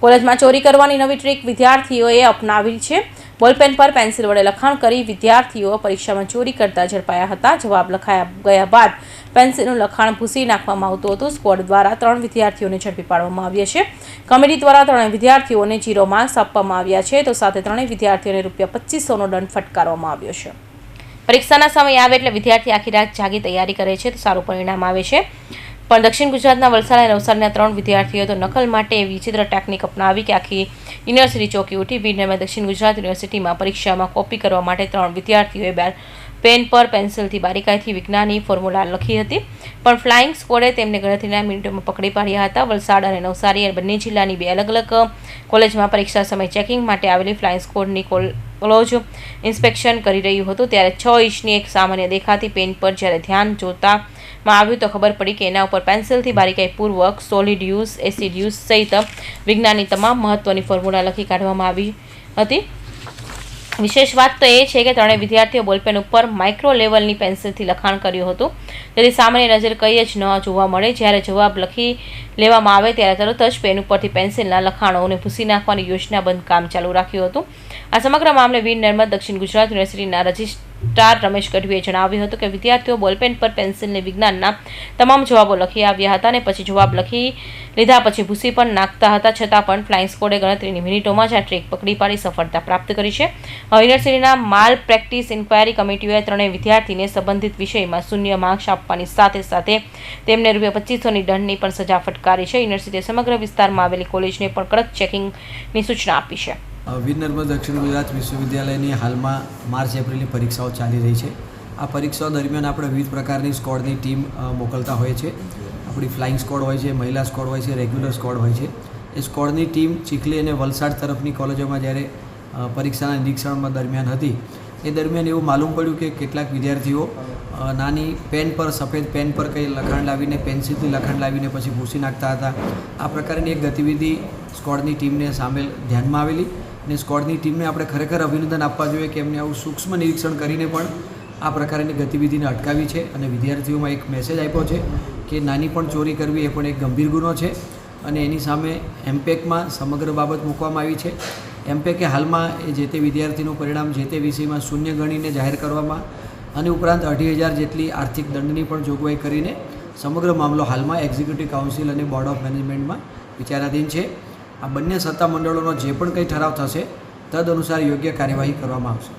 કોલેજમાં ચોરી કરવાની નવી ટ્રીક વિદ્યાર્થીઓએ અપનાવી છે। બોલપેન પર પેન્સિલ વડે લખાણ કરી વિદ્યાર્થીઓ પરીક્ષામાં ચોરી કરતા ઝડપાયા હતા। જવાબ લખાયા ગયા બાદ પેન્સિલનું લખાણ ભૂંસી નાખવામાં આવતું હતું। સ્ક્વોડ દ્વારા 3 વિદ્યાર્થીઓને ઝડપી પાડવામાં આવ્યા છે। કમિટી દ્વારા 3 વિદ્યાર્થીઓને 0 માર્ક્સ આપવામાં આવ્યા છે, તો સાથે 3 વિદ્યાર્થીઓને ₹2500નો દંડ ફટકારવામાં આવ્યો છે। પરીક્ષાના સમય આવે એટલે વિદ્યાર્થી આખી રાત જાગી તૈયારી કરે છે તો સારું પરિણામ આવે છે। પણ દક્ષિણ ગુજરાતના વલસાડ અને નવસારીના 3 વિદ્યાર્થીઓએ તો નકલ માટે એવી વિચિત્ર ટેકનિક અપનાવી કે આખી યુનિવર્સિટી ચોંકી ઉઠી। વીરનર્મદ દક્ષિણ ગુજરાત યુનિવર્સિટીમાં પરીક્ષામાં કોપી કરવા માટે 3 વિદ્યાર્થીઓએ પેન પર પેન્સિલથી બારીકાઈથી વિજ્ઞાનની ફોર્મ્યુલા લખી હતી, પણ ફ્લાઇંગ સ્ક્વોડે તેમને ગણતરીના મિનિટોમાં પકડી પાડ્યા હતા। વલસાડ અને નવસારી એ બંને જિલ્લાની 2 અલગ અલગ કોલેજમાં પરીક્ષા સમય ચેકિંગ માટે આવેલી ફ્લાઇંગ સ્ક્વોડની કોલેજ ઇન્સ્પેક્શન કરી રહ્યું હતું, ત્યારે 6 ઇંચની એક સામાન્ય દેખાતી પેન પર જ્યારે ધ્યાન જોતામાં આવ્યું તો ખબર પડી કે એના ઉપર પેન્સિલથી બારીકાઈપૂર્વક સોલિડ યુઝ, એસિડ યુઝ સહિત વિજ્ઞાનની તમામ મહત્વની ફોર્મ્યુલા લખી કાઢવામાં આવી હતી। વિશેષ વાત તો એ છે કે 3 વિદ્યાર્થીઓ બોલપેન ઉપર માઇક્રો લેવલની પેન્સિલથી લખાણ કર્યું હતું, જેથી સામાન્ય નજર કંઈ જ ન જોવા મળે। જ્યારે જવાબ લખી લેવામાં આવે ત્યારે તરત જ પેન ઉપરથી પેન્સિલના લખાણોને ભૂંસી નાખવાની યોજનાબદ્ધ કામ ચાલુ રાખ્યું હતું। આ સમગ્ર મામલે વીરનર્મદ દક્ષિણ ગુજરાત યુનિવર્સિટીના રજિસ્ટ્રાર રમેશ ગઢવીએ જણાવ્યું હતું કે વિદ્યાર્થીઓ બોલપેન પર પેન્સિલને વિજ્ઞાનના તમામ જવાબો લખી આવ્યા હતા અને પછી જવાબ લખી લીધા પછી ભૂંસી પણ નાખતા હતા, છતાં પણ ફ્લાઇંગ સ્ક્વોડે ગણતરીની મિનિટોમાં જ આ ટ્રીક પકડી પાડી સફળતા પ્રાપ્ત કરી છે। યુનિવર્સિટીના માલ પ્રેક્ટિસ ઇન્ક્વાયરી કમિટીઓએ 3 વિદ્યાર્થીને સંબંધિત વિષયમાં 0 માર્ક્સ આપવાની સાથે સાથે તેમને ₹2500ની દંડની પણ સજા ફટકારી છે। યુનિવર્સિટીએ સમગ્ર વિસ્તારમાં આવેલી કોલેજને પણ કડક ચેકિંગની સૂચના આપી છે। વીરનર્મદ દક્ષિણ ગુજરાત વિશ્વવિદ્યાલયની હાલમાં માર્ચ એપ્રિલની પરીક્ષાઓ ચાલી રહી છે। આ પરીક્ષાઓ દરમિયાન આપણે વિવિધ પ્રકારની સ્ક્વોડની ટીમ મોકલતા હોઈએ છીએ। આપણી ફ્લાઇંગ સ્ક્વોડ હોય છે, મહિલા સ્ક્વોડ હોય છે, રેગ્યુલર સ્ક્વોડ હોય છે। એ સ્ક્વોડની ટીમ ચીખલી અને વલસાડ તરફની કોલેજોમાં જ્યારે પરીક્ષાના નિરીક્ષણમાં દરમિયાન હતી એ દરમિયાન એવું માલુમ પડ્યું કે કેટલાક વિદ્યાર્થીઓ નાની પેન પર, સફેદ પેન પર કંઈ લખાણ લાવીને, પેન્સિલથી લખાણ લાવીને પછી ભૂંસી નાખતા હતા। આ પ્રકારની એક ગતિવિધિ સ્ક્વોડની ટીમને સામેલ ધ્યાનમાં આવેલી અને સ્ક્વોડની ટીમને આપણે ખરેખર અભિનંદન આપવા જોઈએ કે એમને આવું સૂક્ષ્મ નિરીક્ષણ કરીને પણ આ પ્રકારની ગતિવિધિને અટકાવી છે અને વિદ્યાર્થીઓમાં એક મેસેજ આપ્યો છે કે નાની પણ ચોરી કરવી એ પણ એક ગંભીર ગુનો છે અને એની સામે એમપેકમાં સમગ્ર બાબત મૂકવામાં આવી છે। એમપેકે હાલમાં એ જે તે વિદ્યાર્થીનું પરિણામ જે તે વિષયમાં 0 ગણીને જાહેર કરવામાં અને ઉપરાંત 2,500 જેટલી આર્થિક દંડની પણ જોગવાઈ કરીને સમગ્ર મામલો હાલમાં એક્ઝિક્યુટિવ કાઉન્સિલ અને બોર્ડ ઓફ મેનેજમેન્ટમાં વિચારાધીન છે। આ બંને સત્તા મંડળોનો જે પણ કંઈ ઠરાવ થશે તદ અનુસાર યોગ્ય કાર્યવાહી કરવામાં આવશે।